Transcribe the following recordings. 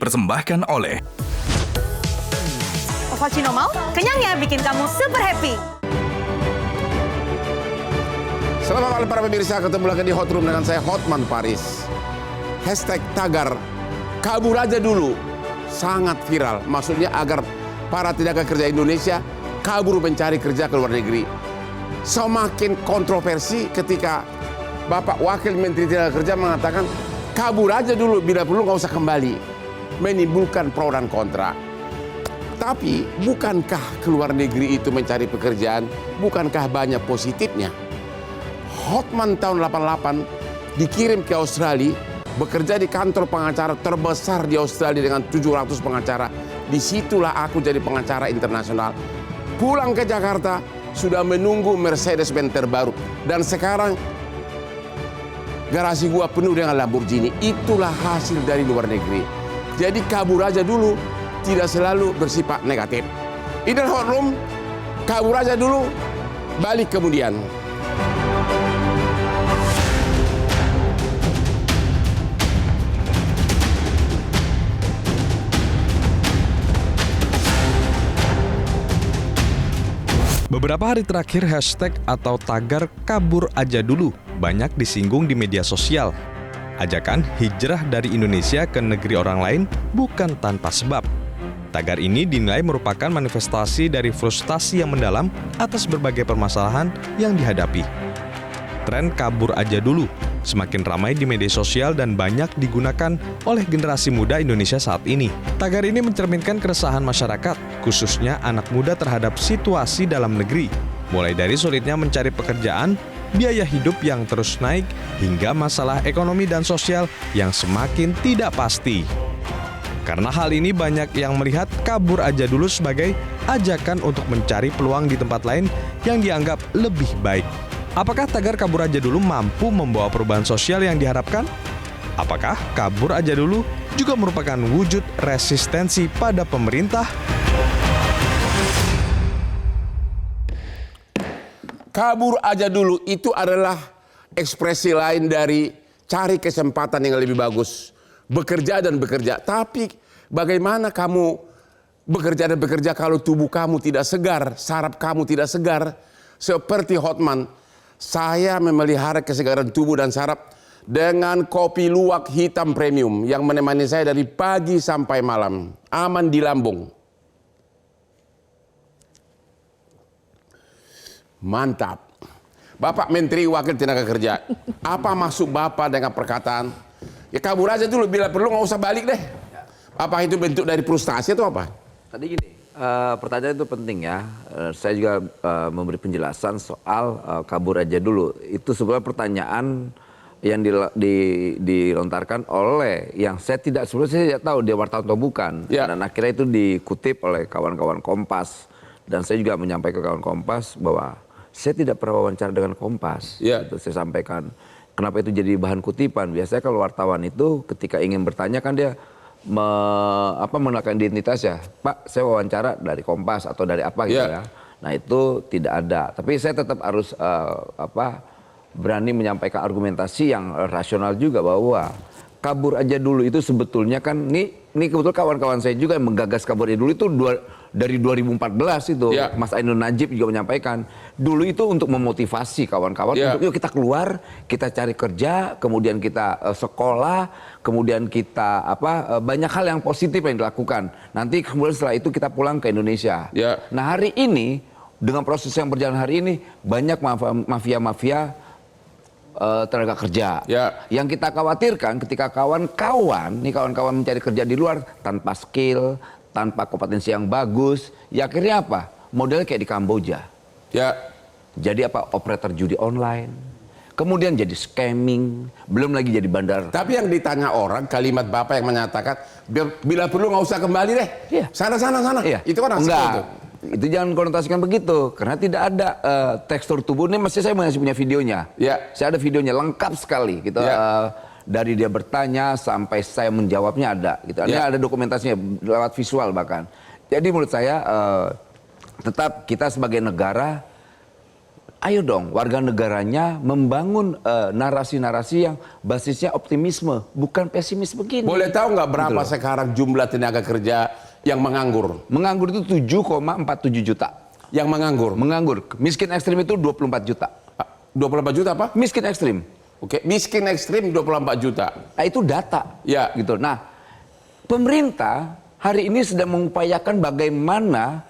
dipersembahkan oleh Ovaltino Malt, kenyangnya bikin kamu super happy. Selamat malam para pemirsa, ketemu lagi di Hot Room dengan saya Hotman Paris. Hashtag tagar kabur aja dulu sangat viral. Maksudnya agar para tenaga kerja Indonesia kabur mencari kerja ke luar negeri. Semakin kontroversi ketika Bapak Wakil Menteri Tenaga Kerja mengatakan kabur aja dulu, bila perlu nggak usah kembali. Menimbulkan pro dan kontra. Tapi bukankah ke luar negeri itu mencari pekerjaan, bukankah banyak positifnya? Hotman tahun 88 dikirim ke Australia, bekerja di kantor pengacara terbesar di Australia dengan 700 pengacara. Disitulah aku jadi pengacara internasional. Pulang ke Jakarta, sudah menunggu Mercedes-Benz terbaru. Dan sekarang garasi gua penuh dengan Lamborghini. Itulah hasil dari luar negeri. Jadi kabur aja dulu, tidak selalu bersifat negatif. Ini Hot Room, kabur aja dulu, balik kemudian. Beberapa hari terakhir hashtag atau tagar kabur aja dulu banyak disinggung di media sosial. Ajakan hijrah dari Indonesia ke negeri orang lain bukan tanpa sebab. Tagar ini dinilai merupakan manifestasi dari frustasi yang mendalam atas berbagai permasalahan yang dihadapi. Tren kabur aja dulu semakin ramai di media sosial dan banyak digunakan oleh generasi muda Indonesia saat ini. Tagar ini mencerminkan keresahan masyarakat, khususnya anak muda terhadap situasi dalam negeri, mulai dari sulitnya mencari pekerjaan, biaya hidup yang terus naik, hingga masalah ekonomi dan sosial yang semakin tidak pasti. Karena hal ini banyak yang melihat kabur aja dulu sebagai ajakan untuk mencari peluang di tempat lain yang dianggap lebih baik. Apakah tagar kabur aja dulu mampu membawa perubahan sosial yang diharapkan? Apakah kabur aja dulu juga merupakan wujud resistensi pada pemerintah? Kabur aja dulu itu adalah ekspresi lain dari cari kesempatan yang lebih bagus. Bekerja dan bekerja. Tapi bagaimana kamu bekerja dan bekerja kalau tubuh kamu tidak segar, saraf kamu tidak segar? Seperti Hotman, saya memelihara kesegaran tubuh dan saraf dengan kopi luwak hitam premium yang menemani saya dari pagi sampai malam. Aman di lambung. Mantap. Bapak Menteri Wakil Tenaga Kerja, apa maksud Bapak dengan perkataan ya kabur aja dulu, bila perlu nggak usah balik deh? Apa itu bentuk dari frustasi atau apa? Tadi gini, pertanyaan itu penting ya. Saya juga memberi penjelasan soal kabur aja dulu. Itu sebenarnya pertanyaan yang dilontarkan oleh yang saya sebelumnya saya tidak tahu dia wartawan atau bukan. Ya. Dan akhirnya itu dikutip oleh kawan-kawan Kompas. Dan saya juga menyampaikan ke kawan Kompas bahwa saya tidak pernah wawancara dengan Kompas. Ya. Itu saya sampaikan. Kenapa itu jadi bahan kutipan? Biasanya kalau wartawan itu ketika ingin bertanya kan dia mengenalkan identitasnya. Pak, saya wawancara dari Kompas atau dari apa gitu ya. Nah itu tidak ada. Tapi saya tetap harus berani menyampaikan argumentasi yang rasional juga bahwa kabur aja dulu itu sebetulnya kan ini kebetulan kawan-kawan saya juga yang menggagas kabur aja dulu itu dari 2014 itu. Mas Ainun Najib juga menyampaikan dulu itu untuk memotivasi kawan-kawan untuk yuk kita keluar, kita cari kerja, kemudian kita sekolah, kemudian kita banyak hal yang positif yang dilakukan. Nanti kemudian setelah itu kita pulang ke Indonesia. Nah hari ini dengan proses yang berjalan hari ini banyak mafia-mafia tenaga kerja. Yang kita khawatirkan ketika kawan-kawan mencari kerja di luar tanpa skill, tanpa kompetensi yang bagus, ya akhirnya apa? Modelnya kayak di Kamboja. Jadi operator judi online, kemudian jadi scamming, belum lagi jadi bandar. Tapi yang ditanya orang, kalimat Bapak yang menyatakan bila perlu nggak usah kembali deh. Sana. Itu kan enggak. Itu jangan konotasikan begitu, karena tidak ada tekstur tubuh. Ini masih saya masih punya videonya. Saya ada videonya lengkap sekali gitu. Dari dia bertanya sampai saya menjawabnya ada gitu. Ini ada dokumentasinya lewat visual bahkan. Jadi menurut saya tetap kita sebagai negara ayo dong warga negaranya membangun narasi-narasi yang basisnya optimisme, bukan pesimis begini. Boleh tahu nggak berapa Gitu loh. sekarang jumlah tenaga kerja yang menganggur? Menganggur itu 7,47 juta. Yang menganggur? Menganggur. Miskin ekstrim itu 24 juta. 24 juta apa? Miskin ekstrim. Oke, miskin ekstrim 24 juta. Nah, itu data. Ya. Gitu. Nah, pemerintah hari ini sedang mengupayakan bagaimana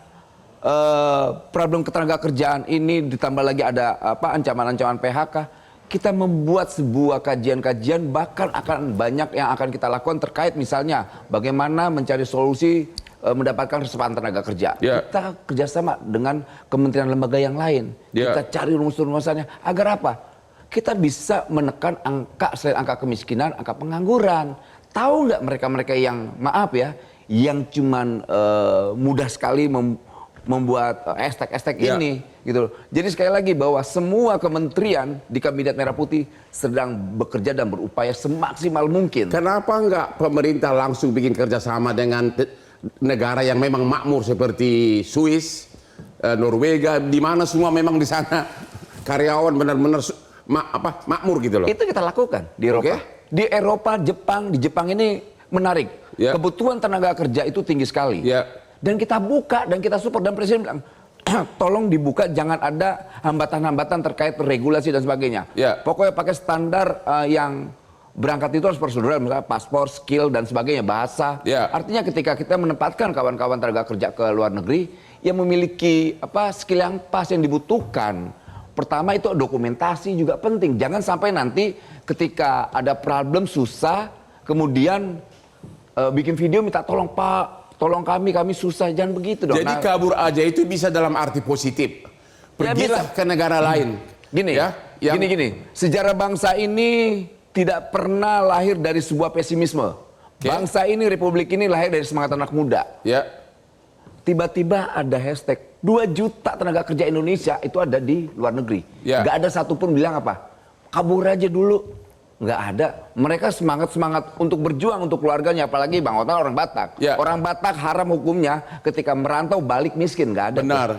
problem ketenaga kerjaan ini ditambah lagi ada ancaman-ancaman PHK. Kita membuat sebuah kajian-kajian, bahkan akan banyak yang akan kita lakukan terkait misalnya bagaimana mencari solusi mendapatkan resepan tenaga kerja. Ya. Kita kerjasama dengan kementerian lembaga yang lain. Ya. Kita cari rumus-rumusannya agar apa? Kita bisa menekan angka selain angka kemiskinan, angka pengangguran. Tahu nggak mereka-mereka yang maaf ya, yang cuman mudah sekali membuat hashtag ini gitu loh. Jadi sekali lagi bahwa semua kementerian di Kabinet Merah Putih sedang bekerja dan berupaya semaksimal mungkin. Kenapa nggak pemerintah langsung bikin kerjasama dengan negara yang memang makmur seperti Swiss, Norwegia, di mana semua memang di sana karyawan benar-benar makmur gitu loh. Itu kita lakukan di Eropa. Di Eropa, di Jepang ini menarik. Ya. Kebutuhan tenaga kerja itu tinggi sekali. Ya. Dan kita buka dan kita support, dan presiden bilang tolong dibuka, jangan ada hambatan-hambatan terkait regulasi dan sebagainya. Ya. Pokoknya pakai standar yang berangkat itu harus prosedural, misalnya paspor, skill dan sebagainya, bahasa. Ya. Artinya ketika kita menempatkan kawan-kawan tenaga kerja ke luar negeri yang memiliki skill yang pas yang dibutuhkan. Pertama itu dokumentasi juga penting. Jangan sampai nanti ketika ada problem susah, kemudian bikin video minta tolong Pak, tolong kami susah, jangan begitu dong. Jadi kabur aja itu bisa dalam arti positif. Pergilah ke negara lain. Gini, ya, gini. Sejarah bangsa ini tidak pernah lahir dari sebuah pesimisme. Bangsa ini, republik ini lahir dari semangat anak muda. Ya. Tiba-tiba ada hashtag 2 juta tenaga kerja Indonesia itu ada di luar negeri. Ya. Gak ada satupun bilang apa, kabur aja dulu. Nggak ada. Mereka semangat untuk berjuang untuk keluarganya, apalagi Bang Otman orang Batak. Ya. Orang Batak haram hukumnya ketika merantau balik miskin, nggak ada. Benar.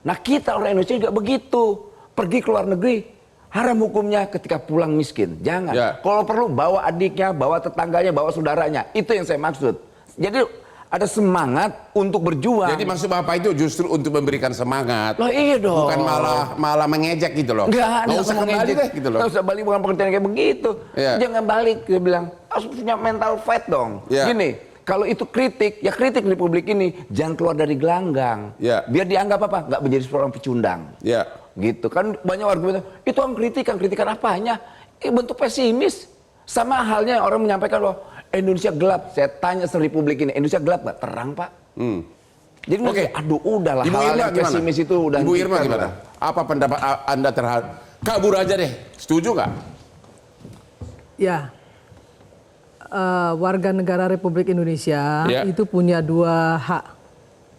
Nah kita orang Indonesia juga begitu. Pergi ke luar negeri, haram hukumnya ketika pulang miskin. Jangan. Ya. Kalau perlu bawa adiknya, bawa tetangganya, bawa saudaranya. Itu yang saya maksud. Jadi ada semangat untuk berjuang. Jadi maksud Bapak itu justru untuk memberikan semangat. Loh iya dong. Bukan malah mengejek gitu loh. Nggak usah kembali deh gitu loh. Nggak usah balik, bukan pengertian kayak begitu. Ya. Jangan balik, dia bilang harus punya mental fight dong. Ya. Gini, kalau itu kritik, ya kritik di publik ini jangan keluar dari gelanggang. Ya. Biar dianggap apa? Nggak menjadi seorang pecundang. Ya. Gitu kan banyak warga bilang itu kan kritikan apanya? Bentuk pesimis. Sama halnya orang menyampaikan loh Indonesia gelap. Saya tanya serepublik ini, Indonesia gelap nggak? Terang Pak. Jadi Oke. Aduh udahlah, Ibu hal Irma yang gimana? pesimis itu udah. Ibu Irma gimana? Apa pendapat Anda terhadap kabur aja deh? Setuju nggak? Ya, warga negara Republik Indonesia Ya. itu punya 2 hak,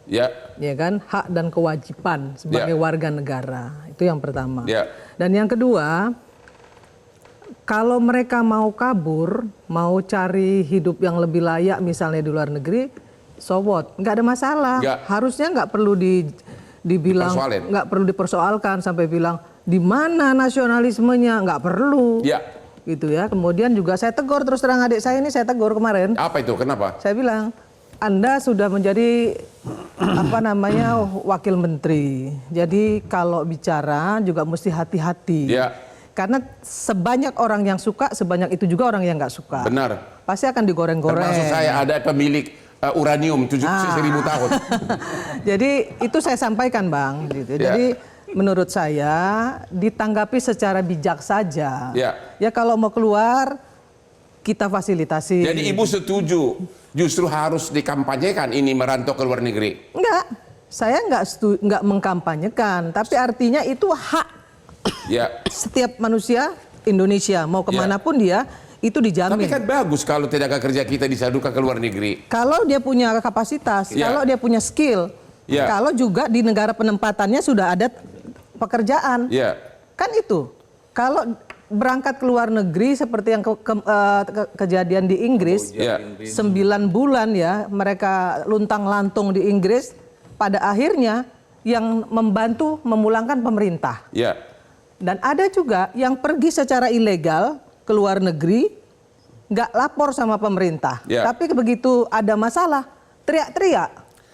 Ya. ya kan? Hak dan kewajiban sebagai Ya. warga negara. Itu yang pertama. Ya. Dan yang kedua, kalau mereka mau kabur, mau cari hidup yang lebih layak misalnya di luar negeri, so what? Nggak ada masalah. Nggak. Harusnya nggak perlu dibilang, Persoalin. nggak perlu dipersoalkan sampai bilang di mana nasionalismenya, nggak perlu. Ya. Gitu ya. Kemudian juga saya tegur, terus terang adik saya ini saya tegur kemarin. Apa itu? Kenapa? Saya bilang, Anda sudah menjadi wakil menteri. Jadi kalau bicara juga mesti hati-hati. Ya. Karena sebanyak orang yang suka, sebanyak itu juga orang yang nggak suka. Benar. Pasti akan digoreng-goreng. Termasuk saya ada pemilik uranium 1000 tahun. Jadi itu saya sampaikan Bang. Gitu. Ya. Jadi menurut saya ditanggapi secara bijak saja. Ya. Ya kalau mau keluar kita fasilitasi. Jadi Ibu setuju justru harus dikampanyekan ini merantau ke luar negeri? Enggak, saya nggak mengkampanyekan. Tapi artinya itu hak Ya. setiap manusia Indonesia mau kemanapun dia itu dijamin. Tapi kan bagus kalau tenaga kerja kita disalurkan ke luar negeri. Kalau dia punya kapasitas, Ya. kalau dia punya skill, Ya. kalau juga di negara penempatannya sudah ada pekerjaan, Ya. kan itu. Kalau berangkat ke luar negeri seperti yang kejadian di Inggris, Ya. 9 bulan ya mereka luntang-lantung di Inggris, pada akhirnya yang membantu memulangkan pemerintah. Ya. Dan ada juga yang pergi secara ilegal ke luar negeri, nggak lapor sama pemerintah. Ya. Tapi begitu ada masalah, teriak-teriak.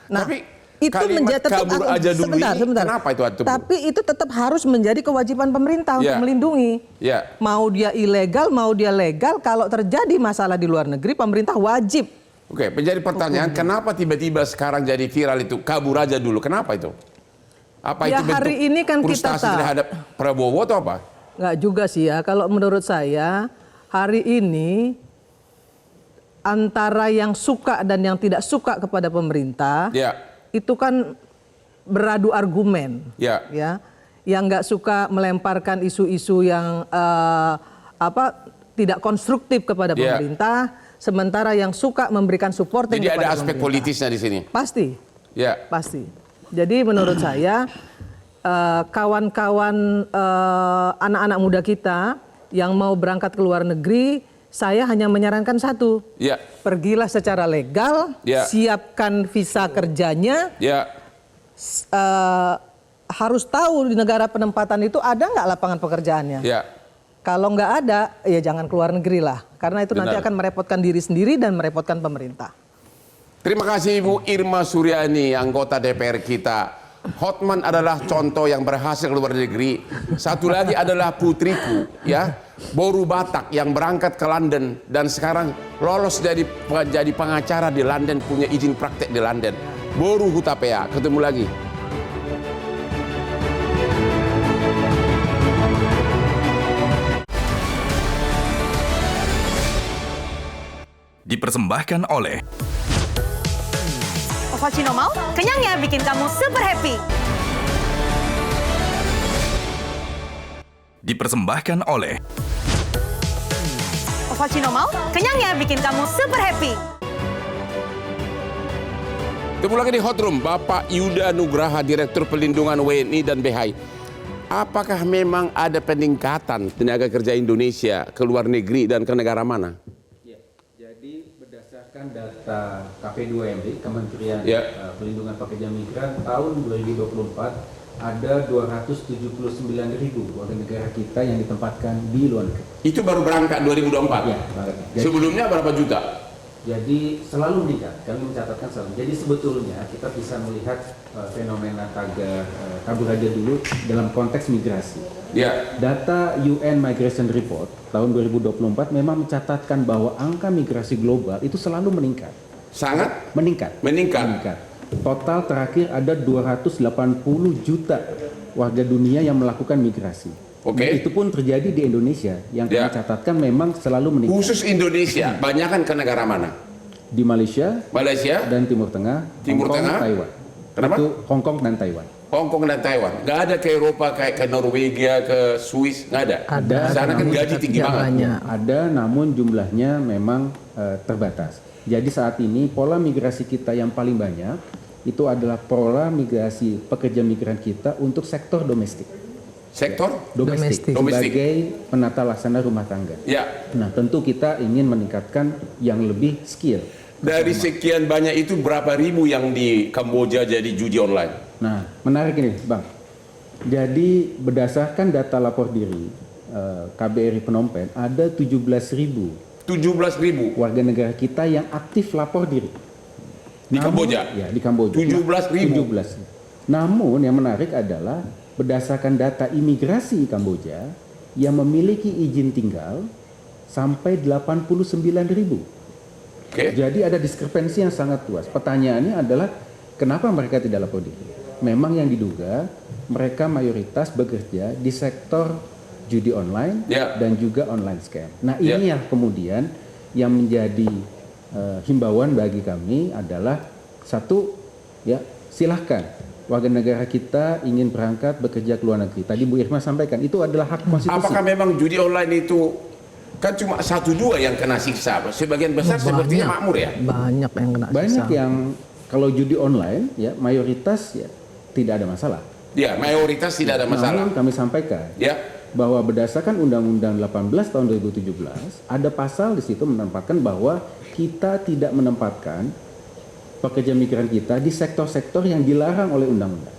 Nah, Tapi itu kalimat kabur aja dulu ini, kenapa itu ada? Tapi itu tetap harus menjadi kewajiban pemerintah untuk melindungi. Ya. Mau dia ilegal, mau dia legal, kalau terjadi masalah di luar negeri, pemerintah wajib. Oke, menjadi pertanyaan, kenapa tiba-tiba sekarang jadi viral itu kabur aja dulu? Kenapa itu? Apa Ya, itu bentuk hari ini kan kita frustasi tahu. terhadap Prabowo atau apa? Nggak juga sih ya, kalau menurut saya hari ini antara yang suka dan yang tidak suka kepada pemerintah, Ya. itu kan beradu argumen. Ya. Ya, yang nggak suka melemparkan isu-isu yang tidak konstruktif kepada Ya. pemerintah, sementara yang suka memberikan supporting Jadi kepada ada aspek pemerintah. politisnya di sini. Pasti. Ya. Pasti. Jadi menurut saya kawan-kawan anak-anak muda kita yang mau berangkat ke luar negeri, saya hanya menyarankan satu. Ya. Pergilah secara legal, Ya. siapkan visa kerjanya, Ya. harus tahu di negara penempatan itu ada nggak lapangan pekerjaannya. Ya. Kalau nggak ada, ya jangan keluar negeri lah. Karena itu nanti Benar. akan merepotkan diri sendiri dan merepotkan pemerintah. Terima kasih Ibu Irma Suryani, anggota DPR kita. Hotman adalah contoh yang berhasil ke luar negeri. Satu lagi adalah putriku, ya, Boru Batak yang berangkat ke London dan sekarang lolos jadi pengacara di London, punya izin praktek di London. Boru Hutapea, ketemu lagi. Dipersembahkan oleh Ovaltino mau? Kenyangnya bikin kamu super happy. Dipersembahkan oleh Ovaltino mau? Kenyangnya bikin kamu super happy. Ketemu lagi di Hot Room, Bapak Yuda Nugraha, Direktur Pelindungan WNI dan BHI. Apakah memang ada peningkatan tenaga kerja Indonesia ke luar negeri dan ke negara mana? Ya, jadi berdasarkan data KP2MD, Kementerian Pelindungan Pekerja Migran, tahun 2024 ada 279.000 warga negara kita yang ditempatkan di luar negeri. Itu baru berangkat 2024? Ya, Sebelumnya berapa juta? Jadi selalu meningkat, kami mencatatkan selalu. Jadi sebetulnya kita bisa melihat fenomena tagar kabur aja dulu dalam konteks migrasi. Ya. Data UN Migration Report tahun 2024 memang mencatatkan bahwa angka migrasi global itu selalu meningkat. Sangat? Meningkat. Meningkat. Total terakhir ada 280 juta warga dunia yang melakukan migrasi. Oke. Dan itu pun terjadi di Indonesia yang kami catatkan memang selalu meningkat. Khusus Indonesia, banyak kan ke negara mana? Di Malaysia, dan Timur Tengah, Timur Hong Kong, Tengah, Taiwan. Kenapa? Itu Hong Kong dan Taiwan. Hong Kong dan Taiwan. Nggak ada ke Eropa, kayak ke Norwegia, ke Swiss, nggak ada. Ada. Sana kan gaji tinggi banget. Ada, namun jumlahnya memang terbatas. Jadi saat ini pola migrasi kita yang paling banyak itu adalah pola migrasi pekerja migran kita untuk sektor domestik. Sektor? Domestik. Sebagai penata laksana rumah tangga. Ya. Nah, tentu kita ingin meningkatkan yang lebih skill. Dari sekian banyak itu berapa ribu yang di Kamboja jadi judi online? Nah, menarik ini, Bang. Jadi berdasarkan data lapor diri KBRI Phnom Penh ada 17.000 warga negara kita yang aktif lapor diri. Di Kamboja? Ya, di Kamboja. 17.000? 17. Namun yang menarik adalah berdasarkan data imigrasi Kamboja yang memiliki izin tinggal sampai 89.000. Jadi ada diskrepensi yang sangat luas. Pertanyaannya adalah kenapa mereka tidak lapor diri? Memang yang diduga mereka mayoritas bekerja di sektor judi online dan juga online scam. Nah, ini yang kemudian yang menjadi himbauan bagi kami adalah satu, ya silahkan warga negara kita ingin berangkat bekerja ke luar negeri. Tadi Bu Irma sampaikan itu adalah hak konstitusi. Apakah memang judi online itu kan cuma 1-2 yang kena siksa? Sebagian besar sepertinya makmur ya? Banyak yang kena siksa. Banyak yang kalau judi online ya mayoritas ya tidak ada masalah. Ya, mayoritas tidak ada masalah. Namun kami sampaikan bahwa berdasarkan Undang-Undang 18 tahun 2017 ada pasal di situ menempatkan bahwa kita tidak menempatkan pekerja migran kita di sektor-sektor yang dilarang oleh undang-undang.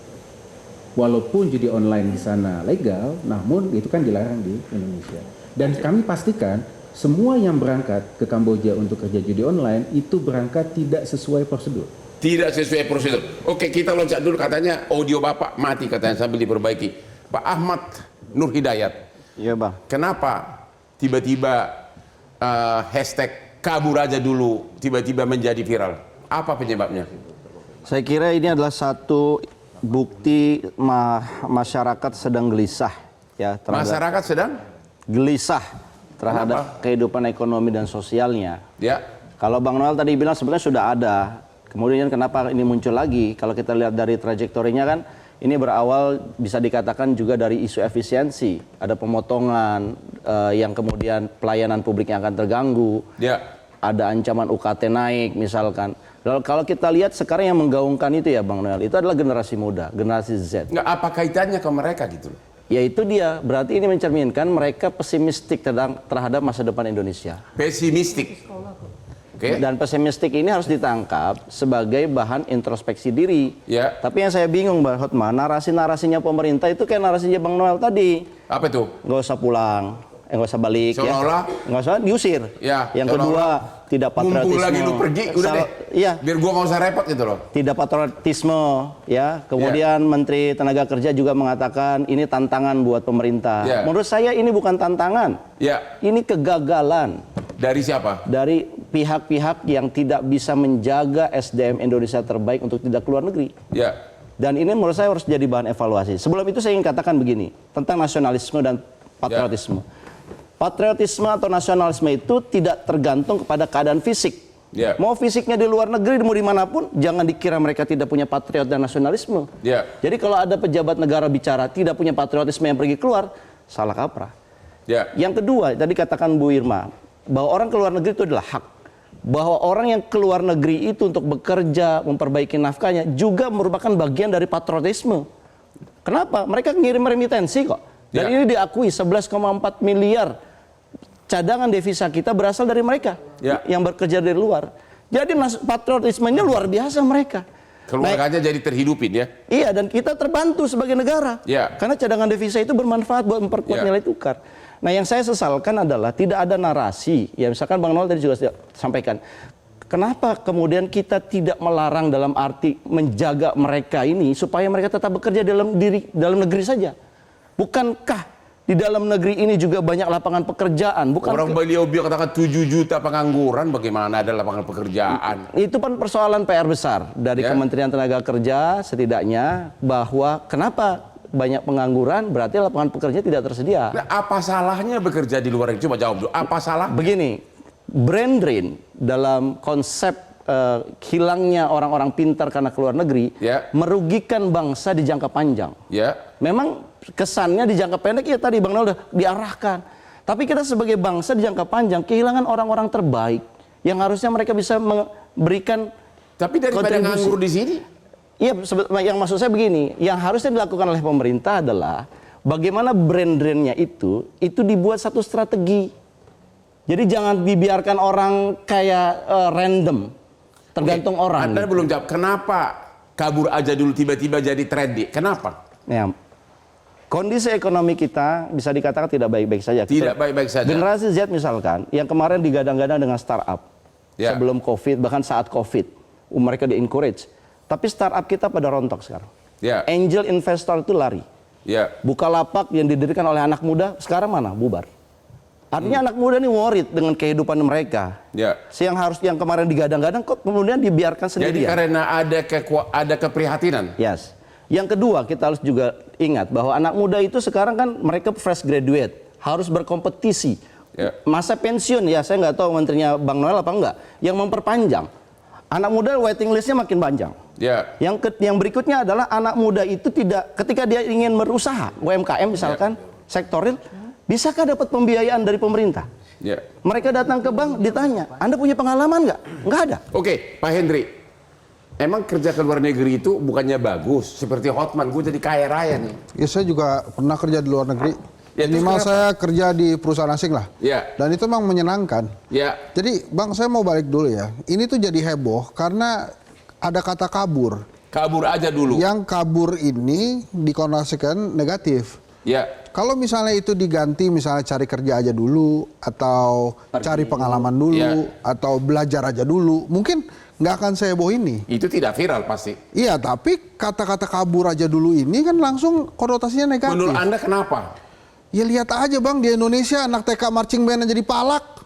Walaupun judi online di sana legal, namun itu kan dilarang di Indonesia. Dan kami pastikan semua yang berangkat ke Kamboja untuk kerja judi online itu berangkat tidak sesuai prosedur. Tidak sesuai prosedur. Oke, kita loncat dulu, katanya audio Bapak mati katanya sambil diperbaiki. Pak Ahmad Nur Hidayat. Iya Bang. Kenapa tiba-tiba hashtag kabur aja dulu tiba-tiba menjadi viral? Apa penyebabnya? Saya kira ini adalah satu bukti masyarakat sedang gelisah ya terhadap Masyarakat sedang gelisah terhadap kehidupan ekonomi dan sosialnya. ya. Kalau Bang Noel tadi bilang sebenarnya sudah ada. Kemudian kenapa ini muncul lagi? Kalau kita lihat dari trajektorinya kan ini berawal bisa dikatakan juga dari isu efisiensi. Ada pemotongan yang kemudian pelayanan publik yang akan terganggu. Ya. Ada ancaman UKT naik misalkan. Lalu kalau kita lihat sekarang yang menggaungkan itu ya Bang Noel, itu adalah generasi muda, generasi Z. Nggak, apa kaitannya ke mereka gitu loh? Ya itu dia, berarti ini mencerminkan mereka pesimistik terhadap masa depan Indonesia. Pesimistik. Oke. Dan pesimistik ini harus ditangkap sebagai bahan introspeksi diri. Ya. Tapi yang saya bingung Bang Hotman, narasi-narasinya pemerintah itu kayak narasinya Bang Noel tadi. Apa itu? Nggak usah pulang, nggak usah balik Seolah-olah, ya. Nggak usah diusir. Ya, Yang kedua, tidak patriotisme. mumpung lagi lu pergi, udah deh. Iya. Biar gua nggak usah repot gitu loh. Tidak patriotisme ya. Kemudian Menteri Tenaga Kerja juga mengatakan ini tantangan buat pemerintah. Ya. Menurut saya ini bukan tantangan. Ya. Ini kegagalan Dari siapa? dari pihak-pihak yang tidak bisa menjaga SDM Indonesia terbaik untuk tidak keluar negeri. Ya. Dan ini menurut saya harus jadi bahan evaluasi. Sebelum itu saya ingin katakan begini tentang nasionalisme dan patriotisme. Patriotisme atau nasionalisme itu tidak tergantung kepada keadaan fisik. Ya. Mau fisiknya di luar negeri, mau dimanapun, jangan dikira mereka tidak punya patriot dan nasionalisme. Ya. Jadi kalau ada pejabat negara bicara tidak punya patriotisme yang pergi keluar, salah kaprah. Ya. Yang kedua, tadi katakan Bu Irma, bahwa orang keluar negeri itu adalah hak. Bahwa orang yang keluar negeri itu untuk bekerja, memperbaiki nafkahnya, juga merupakan bagian dari patriotisme. Kenapa? Mereka ngirim remitensi kok. Dan ini diakui 11,4 miliar cadangan devisa kita berasal dari mereka yang bekerja dari luar. Jadi patriotismenya luar biasa mereka. Keluarganya jadi terhidupin ya. Iya, dan kita terbantu sebagai negara. Karena cadangan devisa itu bermanfaat buat memperkuat nilai tukar. Nah, yang saya sesalkan adalah tidak ada narasi. Ya, misalkan Bang Noel tadi juga sampaikan. Kenapa kemudian kita tidak melarang dalam arti menjaga mereka ini supaya mereka tetap bekerja dalam negeri saja? Bukankah di dalam negeri ini juga banyak lapangan pekerjaan? Orang beliau katakan 7 juta pengangguran, bagaimana ada lapangan pekerjaan? Itu kan persoalan PR besar dari Kementerian Tenaga Kerja setidaknya, bahwa kenapa banyak pengangguran berarti lapangan pekerjaan tidak tersedia. Nah, apa salahnya bekerja di luar negeri? Coba jawab dulu. Apa salah? Begini, brain drain dalam konsep hilangnya orang-orang pintar karena keluar negeri merugikan bangsa di jangka panjang. Memang kesannya di jangka pendek ya tadi Bang Noel udah diarahkan. Tapi kita sebagai bangsa di jangka panjang kehilangan orang-orang terbaik yang harusnya mereka bisa memberikan. Tapi daripada nganggur di sini. Iya, yang maksud saya begini, yang harusnya dilakukan oleh pemerintah adalah bagaimana brain drain-nya itu dibuat satu strategi. Jadi jangan dibiarkan orang kayak random, tergantung orang. Anda belum jawab, kenapa kabur aja dulu tiba-tiba jadi trendy? Kenapa? Ya, kondisi ekonomi kita bisa dikatakan tidak baik-baik saja. Tidak baik-baik saja. Generasi Z misalkan, yang kemarin digadang-gadang dengan startup sebelum COVID, bahkan saat COVID, mereka di-encourage. Tapi startup kita pada rontok sekarang. Angel investor itu lari. Bukalapak yang didirikan oleh anak muda, sekarang mana? Bubar. Artinya anak muda ini worried dengan kehidupan mereka. Yang kemarin digadang-gadang kok kemudian dibiarkan sendirian. Jadi karena ada keprihatinan. Yes. Yang kedua, kita harus juga ingat bahwa anak muda itu sekarang kan mereka fresh graduate, harus berkompetisi. Masa pensiun ya, saya nggak tahu menterinya Bang Noel apa enggak, yang memperpanjang. Anak muda waiting listnya makin panjang. Yang berikutnya adalah anak muda itu ketika dia ingin berusaha, UMKM misalkan, sektor real, bisakah dapat pembiayaan dari pemerintah? Mereka datang ke bank ditanya, Anda punya pengalaman nggak? Nggak ada. Oke, Pak Hendri, emang kerja ke luar negeri itu bukannya bagus? Seperti Hotman, gue jadi kaya raya nih. Ya saya juga pernah kerja di luar negeri. Minimal saya kerja di perusahaan asing lah. Dan itu memang menyenangkan. Jadi Bang, saya mau balik dulu ya. Ini tuh jadi heboh karena ada kata kabur. Kabur aja dulu. Yang kabur ini dikonotasikan negatif. Ya. Kalau misalnya itu diganti, misalnya cari kerja aja dulu, atau cari pengalaman dulu, atau belajar aja dulu, mungkin nggak akan seheboh ini. Itu tidak viral pasti. Iya, tapi kata-kata kabur aja dulu ini kan langsung konotasinya negatif. Menurut Anda kenapa? Ya lihat aja Bang, di Indonesia anak TK marching band jadi palak.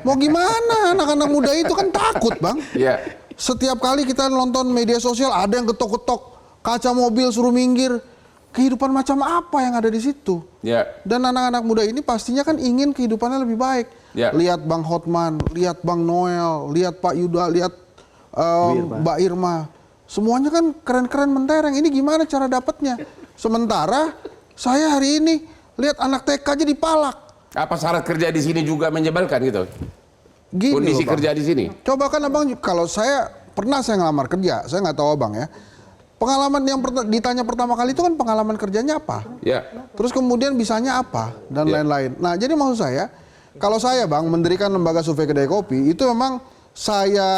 Mau gimana, anak-anak muda itu kan takut Bang. Iya. Setiap kali kita nonton media sosial ada yang ketok-ketok kaca mobil suruh minggir. Kehidupan macam apa yang ada di situ? Ya. Dan anak-anak muda ini pastinya kan ingin kehidupannya lebih baik. Ya. Lihat Bang Hotman, lihat Bang Noel, lihat Pak Yuda, lihat Mbak Irma. Semuanya kan keren-keren mentereng. Ini gimana cara dapatnya? Sementara saya hari ini lihat anak TK aja dipalak. Apa syarat kerja di sini juga menyebalkan gitu? Gini Kondisi loh, Bang. kerja di sini. Coba kan Abang, kalau saya pernah ngelamar kerja, saya nggak tahu Abang ya. Pengalaman yang ditanya pertama kali itu kan pengalaman kerjanya apa? Ya. Terus kemudian bisanya apa dan lain-lain. Nah, jadi maksud saya, kalau saya Bang mendirikan lembaga survei kedai kopi, itu memang saya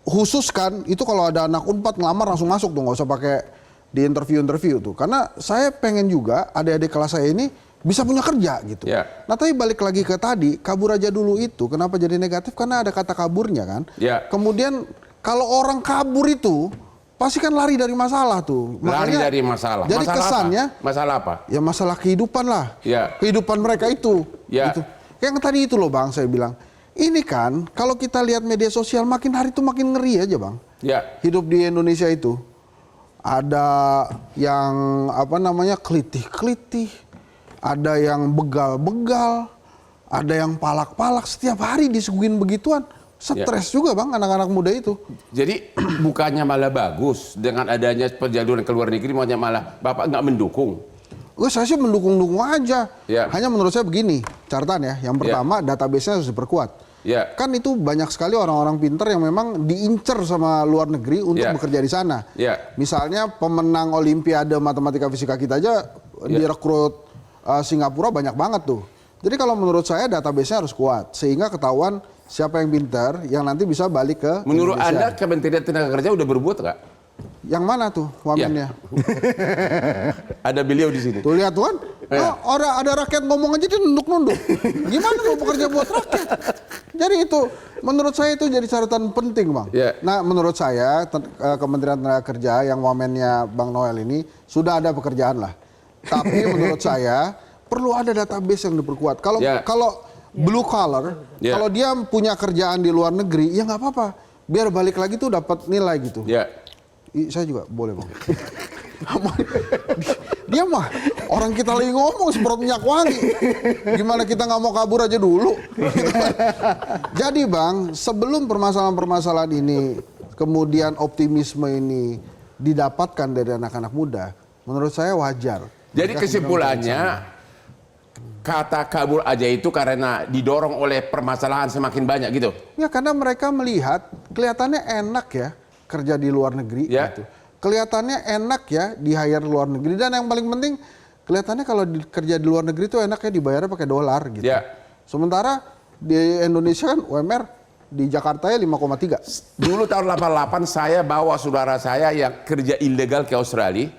khususkan itu kalau ada anak Unpad ngelamar langsung masuk tuh, nggak usah pakai di interview tuh. Karena saya pengen juga adik-adik kelas saya ini bisa punya kerja gitu. Ya. Nah tapi balik lagi ke tadi, kabur aja dulu itu kenapa jadi negatif? Karena ada kata kaburnya kan. Ya. Kemudian kalau orang kabur itu pasti kan lari dari masalah tuh. Lari Makanya, dari masalah. Jadi Masalah kesannya apa? Masalah apa? ya masalah kehidupan lah. Ya. Kehidupan mereka itu. Ya. Gitu. Yang tadi itu loh Bang, saya bilang. Ini kan kalau kita lihat media sosial makin hari itu makin ngeri aja Bang. Ya. Hidup di Indonesia itu. Ada yang apa namanya kelitih-kelitih, ada yang begal-begal, ada yang palak-palak, setiap hari disuguhin begituan. Stres juga Bang anak-anak muda itu. Jadi bukannya malah bagus dengan adanya perjalanan ke luar negeri, maunya malah Bapak nggak mendukung? Saya sih mendukung-dukung aja. Ya. Hanya menurut saya begini, catatan ya. Yang pertama database-nya harus diperkuat. Ya. Kan itu banyak sekali orang-orang pintar yang memang diincer sama luar negeri untuk bekerja di sana. Ya. Misalnya pemenang Olimpiade Matematika Fisika kita aja direkrut Singapura banyak banget tuh. Jadi kalau menurut saya database-nya harus kuat sehingga ketahuan siapa yang pintar yang nanti bisa balik ke Menurut Indonesia. Anda Kementerian Tenaga Kerja udah berbuat nggak? Yang mana tuh wamennya? Ada beliau di sini. Tuh lihat Tuan, ada rakyat ngomong aja dia nunduk-nunduk. Gimana mau bekerja buat rakyat? Jadi itu menurut saya itu jadi catatan penting Bang. Ya. Nah menurut saya Kementerian Tenaga Kerja yang wamennya Bang Noel ini sudah ada pekerjaan lah. Tapi menurut saya perlu ada database yang diperkuat. Kalau blue collar, kalau dia punya kerjaan di luar negeri, ya nggak apa-apa. Biar balik lagi tuh dapat nilai gitu. Ya. Saya juga boleh Bang. Dia mah orang kita lagi ngomong semprot minyak wangi. Gimana kita nggak mau kabur aja dulu? Jadi Bang, sebelum permasalahan-permasalahan ini, kemudian optimisme ini didapatkan dari anak-anak muda, menurut saya wajar. Jadi kesimpulannya kata kabur aja itu karena didorong oleh permasalahan semakin banyak gitu? Ya karena mereka melihat kelihatannya enak ya kerja di luar negeri gitu. Kelihatannya enak ya di hire luar negeri dan yang paling penting kelihatannya kalau kerja di luar negeri itu enaknya dibayarnya pakai dolar gitu. Sementara di Indonesia kan UMR di Jakarta ya 5,3. Dulu tahun 88 saya bawa saudara saya yang kerja ilegal ke Australia.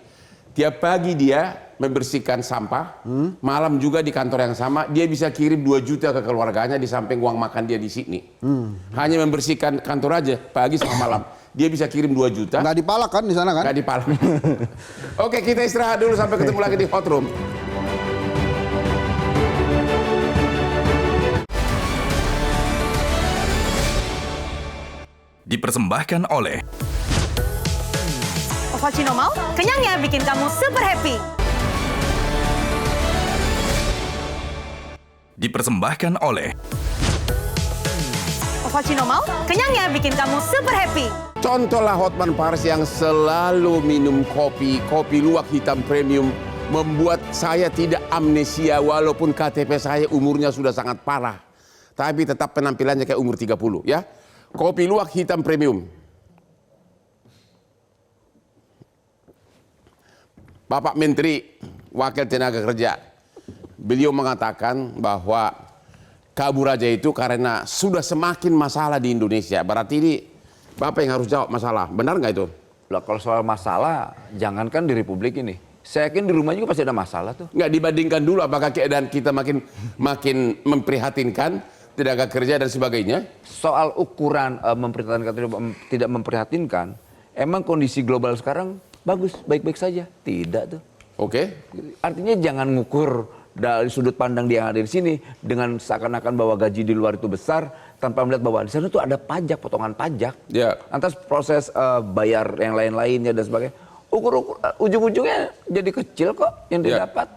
Tiap pagi dia membersihkan sampah, malam juga di kantor yang sama, dia bisa kirim 2 juta ke keluarganya di samping uang makan dia di Sydney. Hanya membersihkan kantor aja, pagi sama malam. Dia bisa kirim 2 juta. Nggak dipalak kan di sana kan? Nggak dipalak. Oke, kita istirahat dulu sampai ketemu lagi di Hot Room. Dipersembahkan oleh Ovaltino mau? Kenyangnya bikin kamu super happy. Dipersembahkan oleh Ovaltino mau? Kenyangnya bikin kamu super happy. Contohlah Hotman Paris yang selalu minum kopi luwak hitam premium, membuat saya tidak amnesia walaupun KTP saya umurnya sudah sangat parah. Tapi tetap penampilannya kayak umur 30 ya. Kopi luwak hitam premium. Bapak Menteri Wakil Tenaga Kerja, beliau mengatakan bahwa kabur aja itu karena sudah semakin masalah di Indonesia. Berarti ini Bapak yang harus jawab masalah. Benar nggak itu? Lah kalau soal masalah, jangankan di Republik ini. Saya yakin di rumah juga pasti ada masalah tuh. Nggak dibandingkan dulu apakah keadaan kita makin memprihatinkan, tenaga kerja dan sebagainya? Soal ukuran memprihatinkan tidak memprihatinkan, emang kondisi global sekarang bagus, baik-baik saja. Tidak tuh. Oke. Artinya jangan ngukur dari sudut pandang dia yang ada di sini dengan seakan-akan bahwa gaji di luar itu besar tanpa melihat bahwa di sana tuh ada pajak, potongan pajak. Ya. Lantas proses bayar yang lain-lainnya dan sebagainya. Ujung-ujungnya jadi kecil kok yang didapat.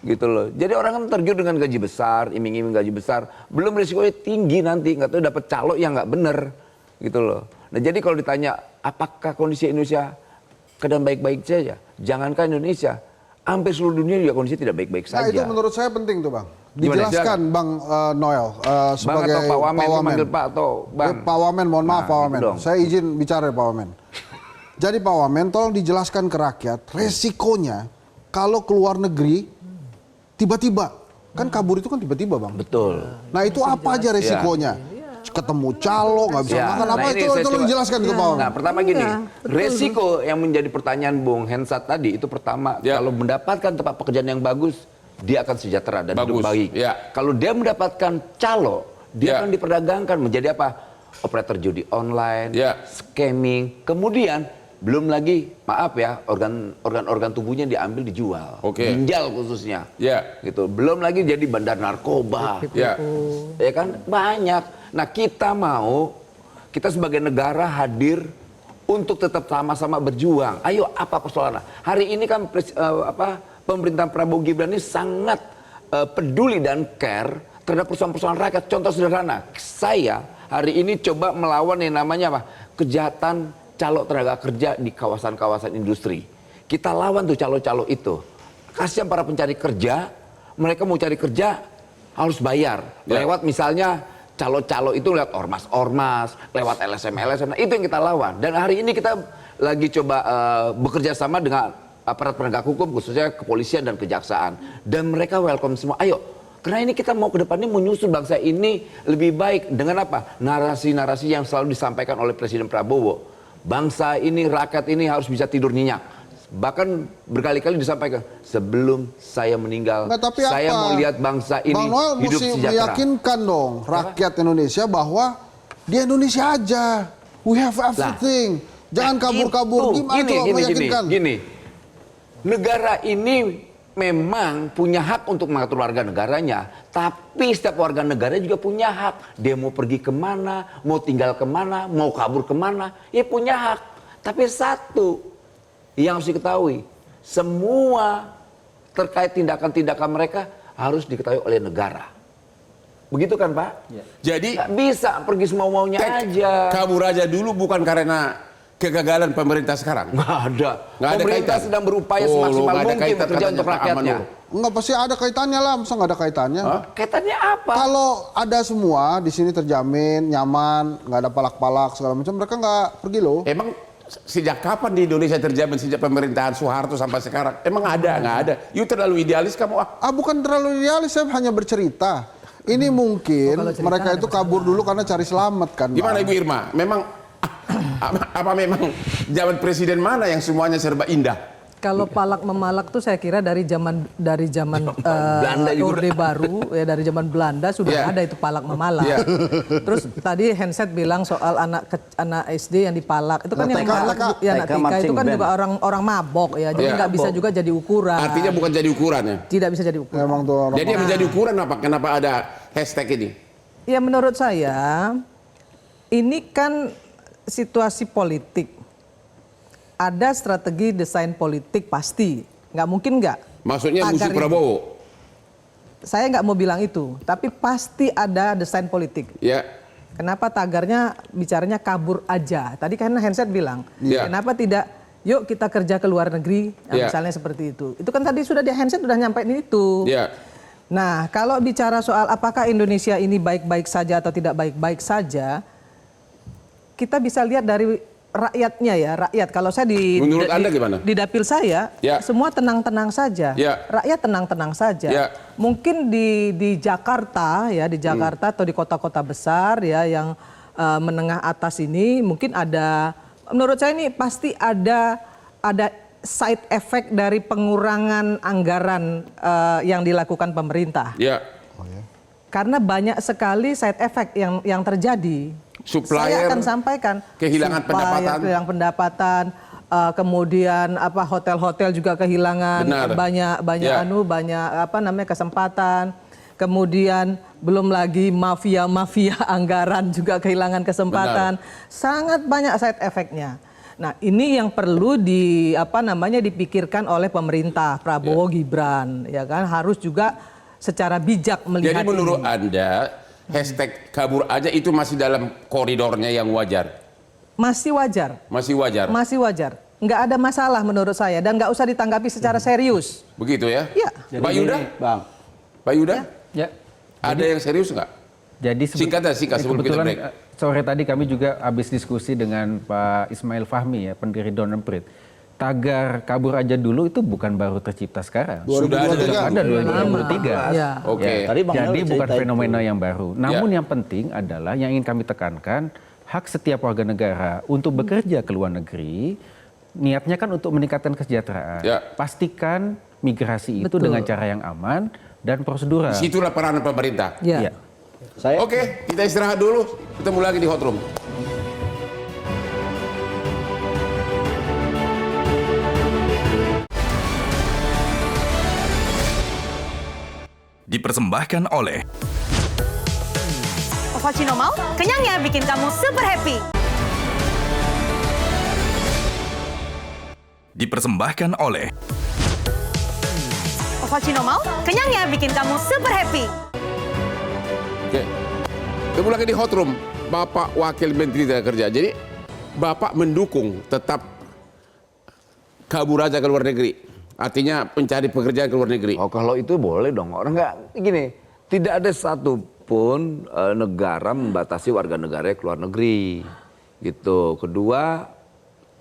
Gitu loh. Jadi orang kan tergiur dengan gaji besar, iming-iming gaji besar. Belum risikonya tinggi nanti, nggak tahu dapat calo yang nggak bener. Gitu loh. Nah jadi kalau ditanya apakah kondisi Indonesia keadaan baik-baik saja? Jangankan Indonesia, hampir seluruh dunia juga kondisi tidak baik-baik saja. Nah itu menurut saya penting tuh Bang. Dijelaskan Bang Noel sebagai Bang atau Pak Wamen, Pak Wamen. Pak atau Bang. Pak Wamen, mohon maaf Pak Wamen. Dong. Saya izin bicara Pak Wamen. Jadi Pak Wamen tolong dijelaskan ke rakyat resikonya kalau keluar negeri tiba-tiba. Kan kabur itu kan tiba-tiba Bang. Betul. Nah itu apa aja resikonya? Ketemu calo, nggak bisa makan apa, itu tolong dijelaskan ke Pak Wamen. Nah pertama gini, resiko yang menjadi pertanyaan Bung Hensat tadi itu pertama, kalau mendapatkan tempat pekerjaan yang bagus, dia akan sejahtera dan hidup baik. Kalau dia mendapatkan calo, dia akan diperdagangkan menjadi apa? Operator judi online, scamming, kemudian belum lagi, maaf ya, organ tubuhnya diambil dijual, ginjal khususnya, gitu. Belum lagi jadi bandar narkoba, ya kan banyak. Nah kita sebagai negara hadir untuk tetap sama-sama berjuang. Ayo apa persoalannya? Hari ini kan pemerintahan Prabowo Gibran ini sangat peduli dan care terhadap persoalan-persoalan rakyat. Contoh sederhana, saya hari ini coba melawan yang namanya apa? Kejahatan calo tenaga kerja di kawasan-kawasan industri. Kita lawan tuh calo-calo itu. Kasihan para pencari kerja, mereka mau cari kerja harus bayar. Lewat misalnya calo-calo itu lewat ormas-ormas, lewat LSM-LSM. Nah, itu yang kita lawan. Dan hari ini kita lagi coba bekerja sama dengan aparat penegak hukum, khususnya kepolisian dan kejaksaan. Dan mereka welcome semua. Ayo, karena ini kita mau ke depannya menyusun bangsa ini lebih baik dengan apa? Narasi-narasi yang selalu disampaikan oleh Presiden Prabowo. Bangsa ini, rakyat ini harus bisa tidur nyenyak. Bahkan berkali-kali disampaikan, sebelum saya meninggal, saya mau lihat bangsa ini Bang Noel hidup mesti sejahtera. meyakinkan dong rakyat Indonesia bahwa di Indonesia aja, we have everything. Jangan kabur-kabur. Gimana coba meyakinkan? Gini, negara ini memang punya hak untuk mengatur warga negaranya, tapi setiap warga negara juga punya hak. Dia mau pergi kemana, mau tinggal kemana, mau kabur kemana, ya punya hak. Tapi satu yang harus diketahui, semua terkait tindakan-tindakan mereka harus diketahui oleh negara. Begitu kan Pak? Jadi nggak bisa pergi semau-maunya aja. Kabur aja dulu bukan karena kegagalan pemerintah sekarang. Nggak ada. Nggak ada Pemerintah kaitan. sedang berupaya semaksimal mungkin bekerja untuk rakyatnya. Enggak, pasti ada kaitannya lah, masa nggak ada kaitannya? Kaitannya apa? Kalau ada semua di sini terjamin, nyaman, nggak ada palak-palak segala macam, mereka nggak pergi loh. Emang sejak kapan di Indonesia terjamin sejak pemerintahan Soeharto sampai sekarang? Emang ada? Nggak ada. You terlalu idealis kamu bukan terlalu idealis, saya hanya bercerita. Ini mungkin mereka itu kabur dulu karena cari selamat kan. Gimana Ibu Irma? Memang apa memang zaman presiden mana yang semuanya serba indah? Kalau palak memalak tuh saya kira dari zaman Orde Baru ya, dari zaman Belanda sudah ada itu palak memalak. Terus tadi Henset bilang soal anak SD yang dipalak, itu kan yang palak ya anak TK itu kan juga orang mabok ya, jadi nggak bisa juga jadi ukuran. Artinya bukan jadi ukuran ya? Tidak bisa jadi ukuran. Jadi yang menjadi ukuran apa? Kenapa ada hashtag ini? Ya menurut saya ini kan situasi politik. Ada strategi desain politik pasti, nggak mungkin nggak. Maksudnya musuh Prabowo? Saya nggak mau bilang itu, tapi pasti ada desain politik. Ya. Kenapa tagarnya bicaranya kabur aja? Tadi kan Henset bilang, kenapa tidak? Yuk kita kerja ke luar negeri, misalnya seperti itu. Itu kan tadi sudah di Henset sudah nyampein itu. Nah kalau bicara soal apakah Indonesia ini baik-baik saja atau tidak baik-baik saja, kita bisa lihat dari rakyatnya ya, rakyat. Kalau saya menurut Anda gimana? Di dapil saya, semua tenang-tenang saja. Rakyat tenang-tenang saja. Mungkin di Jakarta ya, di Jakarta atau di kota-kota besar ya yang menengah atas ini mungkin ada, menurut saya ini pasti ada side effect dari pengurangan anggaran yang dilakukan pemerintah. Ya. Karena banyak sekali side effect yang terjadi. Saya akan sampaikan kehilangan pendapatan. Kehilangan pendapatan, kemudian hotel-hotel juga kehilangan banyak kesempatan. Kemudian belum lagi mafia anggaran juga kehilangan kesempatan. Sangat banyak side effect-nya. Nah, ini yang perlu dipikirkan oleh pemerintah Prabowo Gibran, ya kan, harus juga secara bijak melihat. Jadi menurut Anda hashtag kabur aja itu masih dalam koridornya yang wajar? Masih wajar. Masih wajar? Masih wajar. Nggak ada masalah menurut saya dan nggak usah ditanggapi secara serius. Begitu ya? Iya. Pak Yuda? Pak Yuda? Ya. Ada yang serius nggak? Jadi singkat sebelum kita break. Sore tadi kami juga habis diskusi dengan Pak Ismail Fahmi ya, pendiri Don & Prit. Tagar kabur aja dulu itu bukan baru tercipta sekarang. Sudah ada 2023. Ya. Oke. Jadi bukan fenomena yang baru. Namun yang penting adalah yang ingin kami tekankan, hak setiap warga negara untuk bekerja ke luar negeri, niatnya kan untuk meningkatkan kesejahteraan. Pastikan migrasi itu dengan cara yang aman dan prosedural. Disitulah peran pemerintah. Ya. Oke, kita istirahat dulu. Ketemu lagi di Hot Room. Dipersembahkan oleh Ovaltino mau, kenyangnya bikin kamu super happy. Dipersembahkan oleh Ovaltino mau, kenyangnya bikin kamu super happy. Oke. Ketemu lagi di Hot Room. Bapak Wakil Menteri Tenaga Kerja. Jadi Bapak mendukung tetap kabur aja ke luar negeri. Artinya pencari pekerjaan ke luar negeri. Oh, kalau itu boleh dong. Orang nggak gini, tidak ada satupun negara membatasi warga negaranya ke luar negeri. Gitu. Kedua,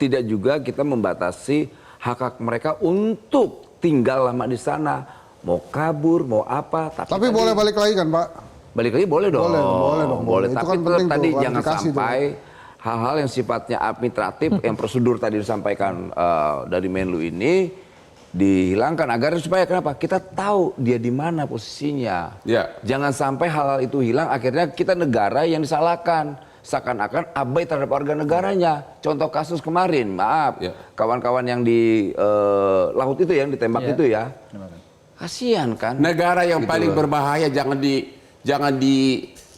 tidak juga kita membatasi hak-hak mereka untuk tinggal lama di sana. Mau kabur, mau apa. Tapi boleh balik lagi kan, Pak? Balik lagi boleh dong. Boleh dong. Boleh. Itu Tapi kan tadi tuh, jangan sampai hal-hal yang sifatnya administratif, yang prosedur tadi disampaikan dari Menlu ini dihilangkan agar supaya kenapa? Kita tahu dia di mana posisinya. Jangan sampai hal-hal itu hilang, akhirnya kita negara yang disalahkan. Seakan-akan abai terhadap warga negaranya. Contoh kasus kemarin, maaf, kawan-kawan yang di laut itu yang ditembak itu ya. Kasihan kan? Negara yang paling berbahaya jangan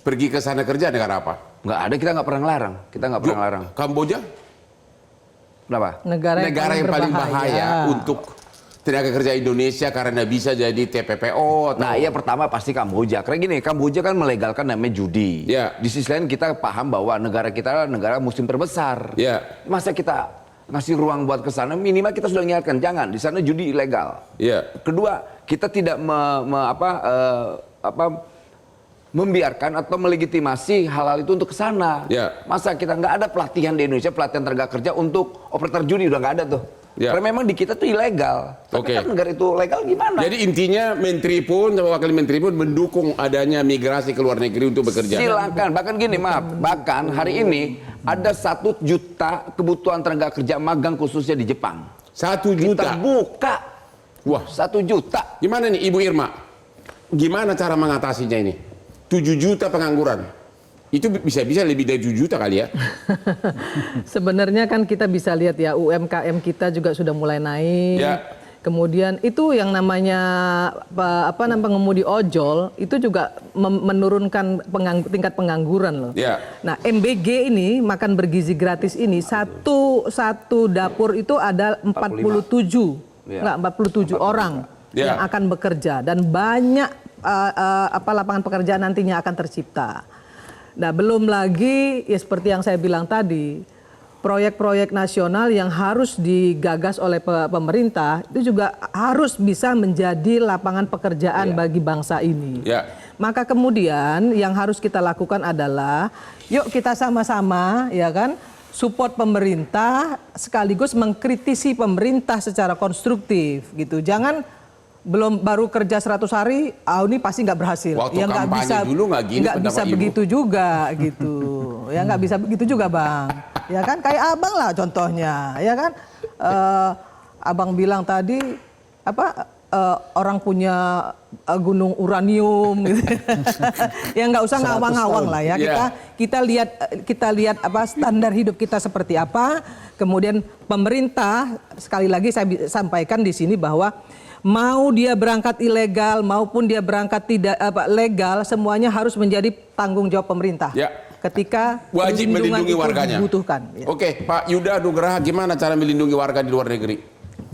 pergi ke sana kerja, negara apa? Nggak ada, kita nggak pernah ngelarang. Kita nggak pernah ngelarang. Kamboja? Kenapa? Negara yang paling bahaya untuk tenaga kerja Indonesia karena bisa jadi TPPO. Nah, iya pertama pasti Kamboja. Karena gini, Kamboja kan melegalkan namanya judi. Di sisi lain kita paham bahwa negara kita adalah negara muslim terbesar. Masa kita ngasih ruang buat ke sana, minimal kita sudah mengingatkan jangan, di sana judi ilegal. Kedua, kita tidak membiarkan atau melegitimasi hal-hal itu untuk ke sana. Masa kita nggak ada pelatihan di Indonesia, pelatihan tenaga kerja untuk operator judi, udah nggak ada tuh. Karena memang di kita tuh ilegal. Tapi kan negara itu legal gimana? Jadi intinya Menteri pun, Wakil Menteri pun mendukung adanya migrasi ke luar negeri untuk bekerja. Silakan. Bahkan gini, bahkan hari ini ada 1 juta kebutuhan tenaga kerja magang khususnya di Jepang. 1 juta? Kita buka. Wah, 1 juta. Gimana nih Ibu Irma? Gimana cara mengatasinya ini? 7 juta pengangguran. Itu bisa-bisa lebih dari 7 juta kali ya? Sebenarnya kan kita bisa lihat ya, UMKM kita juga sudah mulai naik. Kemudian itu yang namanya pengemudi ojol itu juga menurunkan tingkat pengangguran loh. Nah, MBG ini makan bergizi gratis ini satu dapur itu ada 47 orang yang akan bekerja dan banyak lapangan pekerjaan nantinya akan tercipta. Nah, belum lagi ya seperti yang saya bilang tadi, proyek-proyek nasional yang harus digagas oleh pemerintah itu juga harus bisa menjadi lapangan pekerjaan bagi bangsa ini. Maka kemudian yang harus kita lakukan adalah yuk kita sama-sama ya kan support pemerintah sekaligus mengkritisi pemerintah secara konstruktif gitu. Jangan baru kerja 100 hari, ini pasti nggak berhasil. Waktu ya nggak bisa dulu nggak gini nggak bisa pendapat begitu juga gitu. Ya nggak bisa begitu juga Bang. Ya kan kayak Abang lah contohnya. Ya kan Abang bilang tadi orang punya gunung uranium gitu. Ya nggak usah ngawang-ngawang lah ya. Kita lihat standar hidup kita seperti apa. Kemudian pemerintah, sekali lagi saya sampaikan di sini bahwa mau dia berangkat ilegal maupun dia berangkat tidak legal, semuanya harus menjadi tanggung jawab pemerintah. Ya. Ketika wajib melindungi warganya. Dibutuhkan. Ya. Oke, Pak Yuda Nugraha, gimana cara melindungi warga di luar negeri?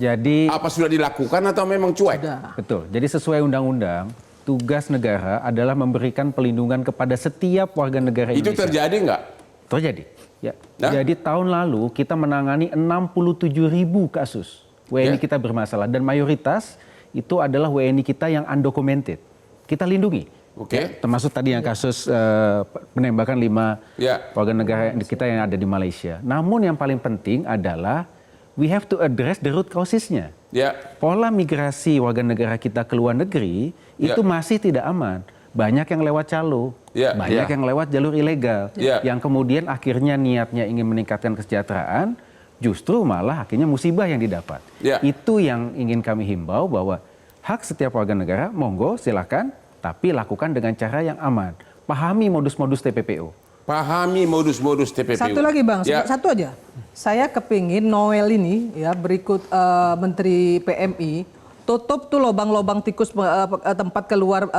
Jadi apa sudah dilakukan atau memang cuek? Betul. Jadi sesuai undang-undang, tugas negara adalah memberikan pelindungan kepada setiap warga negara Indonesia. Itu terjadi nggak? Terjadi. Ya. Jadi tahun lalu kita menangani 67.000 kasus WNI kita bermasalah dan mayoritas itu adalah WNI kita yang undocumented. Kita lindungi. Ya, termasuk tadi yang kasus penembakan 5 warga negara kita yang ada di Malaysia. Namun yang paling penting adalah we have to address the root causesnya. Pola migrasi warga negara kita ke luar negeri itu masih tidak aman. Banyak yang lewat calo, banyak yang lewat jalur ilegal, yang kemudian akhirnya niatnya ingin meningkatkan kesejahteraan, justru malah akhirnya musibah yang didapat. Itu yang ingin kami himbau bahwa hak setiap warga negara, monggo silakan, tapi lakukan dengan cara yang aman. Pahami modus-modus TPPO. Pahami modus-modus TPPO. Satu lagi Bang, satu aja. Saya kepingin Noel ini ya berikut Menteri PMI tutup tuh lobang-lobang tikus tempat keluar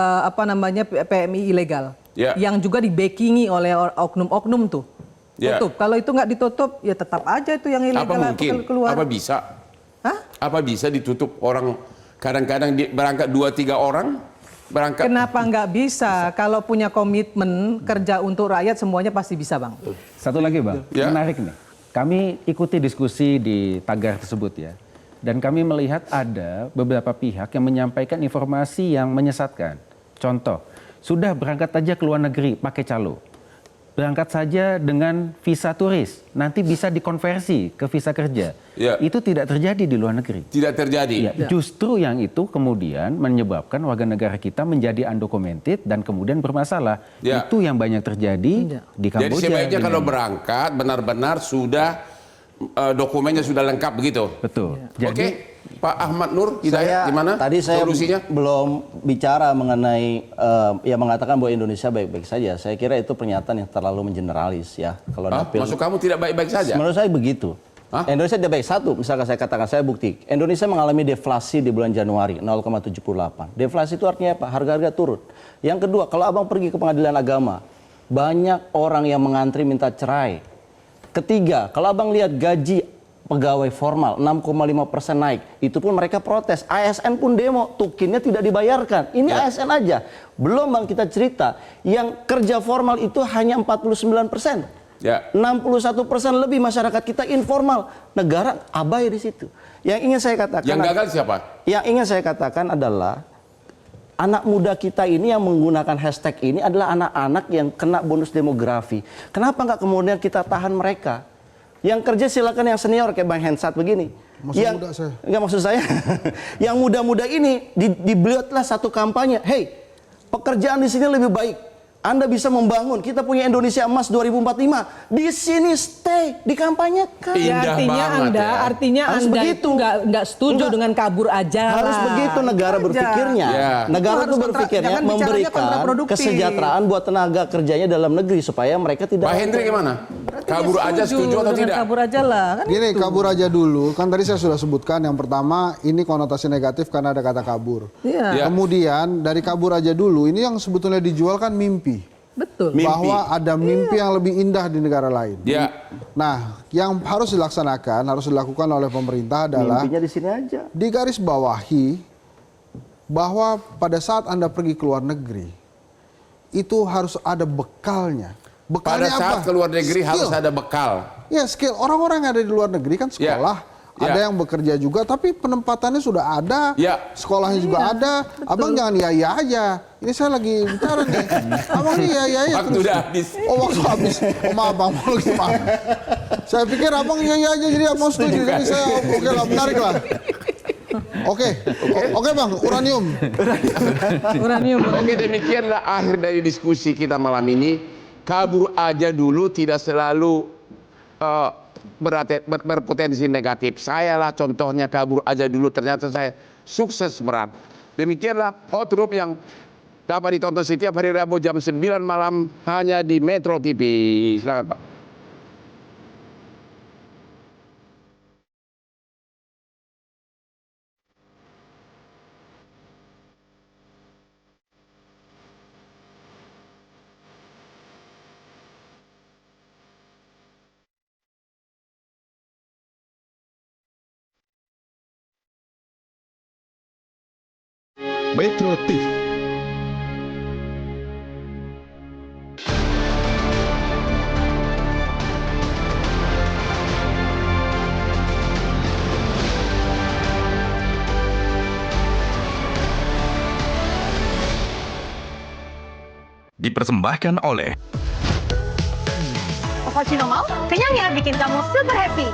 PMI ilegal. Yang juga di-backingi oleh oknum-oknum tuh. Tutup. Kalau itu nggak ditutup, ya tetap aja itu yang ilegal. Apa mungkin? Keluar. Apa bisa? Apa bisa ditutup orang kadang-kadang berangkat 2-3 orang? Berangkat. Kenapa nggak bisa? Kalau punya komitmen kerja untuk rakyat semuanya pasti bisa Bang. Satu lagi Bang, menarik nih. Kami ikuti diskusi di tagar tersebut ya. Dan kami melihat ada beberapa pihak yang menyampaikan informasi yang menyesatkan. Contoh, sudah berangkat aja ke luar negeri pakai calo. Berangkat saja dengan visa turis, nanti bisa dikonversi ke visa kerja. Itu tidak terjadi di luar negeri. Tidak terjadi. Justru yang itu kemudian menyebabkan warga negara kita menjadi undocumented dan kemudian bermasalah. Itu yang banyak terjadi di Kamboja. Jadi sebaiknya kalau berangkat benar-benar sudah dokumennya sudah lengkap begitu. Betul. Oke. Pak Ahmad Nur, gimana tadi saya solusinya? Belum bicara mengenai mengatakan bahwa Indonesia baik-baik saja. Saya kira itu pernyataan yang terlalu mengeneralis ya. Kalau maksud kamu tidak baik-baik saja? Menurut saya begitu. Indonesia tidak baik. Satu, misalkan saya katakan, saya bukti. Indonesia mengalami deflasi di bulan Januari 0,78. Deflasi itu artinya apa? Harga-harga turun. Yang kedua, kalau abang pergi ke pengadilan agama, banyak orang yang mengantri minta cerai. Ketiga, kalau abang lihat gaji pegawai formal 6,5% naik, itu pun mereka protes. ASN pun demo, tukinnya tidak dibayarkan. Ini ASN aja. Belum Bang kita cerita, yang kerja formal itu hanya 49%. 61% lebih masyarakat kita informal. Negara abai di situ. Yang ingin saya katakan. Yang gagal siapa? Yang ingin saya katakan adalah anak muda kita ini yang menggunakan hashtag ini adalah anak-anak yang kena bonus demografi. Kenapa nggak kemudian kita tahan mereka? Yang kerja silakan yang senior kayak Bang Hensat begini. Masih muda saya. Enggak maksud saya. Yang muda-muda ini dibuatlah satu kampanye. Hey, pekerjaan di sini lebih baik. Anda bisa membangun. Kita punya Indonesia Emas 2045. Di sini stay, dikampanyekan. Artinya Anda itu nggak setuju dengan kabur aja. Harus begitu negara berpikirnya. Negara itu berpikirnya memberikan kesejahteraan buat tenaga kerjanya dalam negeri supaya mereka tidak. Pak Hendri gimana? Kabur aja setuju atau tidak? Kabur aja lah. Kan gini, kabur aja dulu. Kan tadi saya sudah sebutkan yang pertama ini konotasi negatif karena ada kata kabur. Kemudian dari kabur aja dulu ini yang sebetulnya dijual kan mimpi. Betul. Bahwa ada mimpi yang lebih indah di negara lain. Nah, yang harus dilaksanakan, harus dilakukan oleh pemerintah adalah mimpinya di sini aja. Di garis bawahi bahwa pada saat Anda pergi ke luar negeri itu harus ada bekalnya. Bekalnya pada saat apa? ke luar negeri harus ada bekal. Ya, skill. Orang-orang yang ada di luar negeri kan sekolah. Ada yang bekerja juga, tapi penempatannya sudah ada, sekolahnya juga ada. Abang jangan iya aja. Ini saya lagi bicara nih. Abang nih iya. Waktu udah habis. Oh, waktu habis. Oh, maaf bang, maaf. Saya pikir abang iya aja, jadi abang setuju. Jadi saya oke lah, menarik lah. Oke Bang, uranium. Oke, demikianlah akhir dari diskusi kita malam ini. Kabur aja dulu tidak selalu berpotensi negatif. Saya lah contohnya kabur aja dulu, ternyata saya sukses berat. Demikianlah Hot Room yang dapat ditonton setiap hari Rabu jam 9 malam hanya di Metro TV. Selamat Pak. Metro TV. Dipersembahkan oleh Cappuccino mau? Kenyang ya, bikin kamu super happy.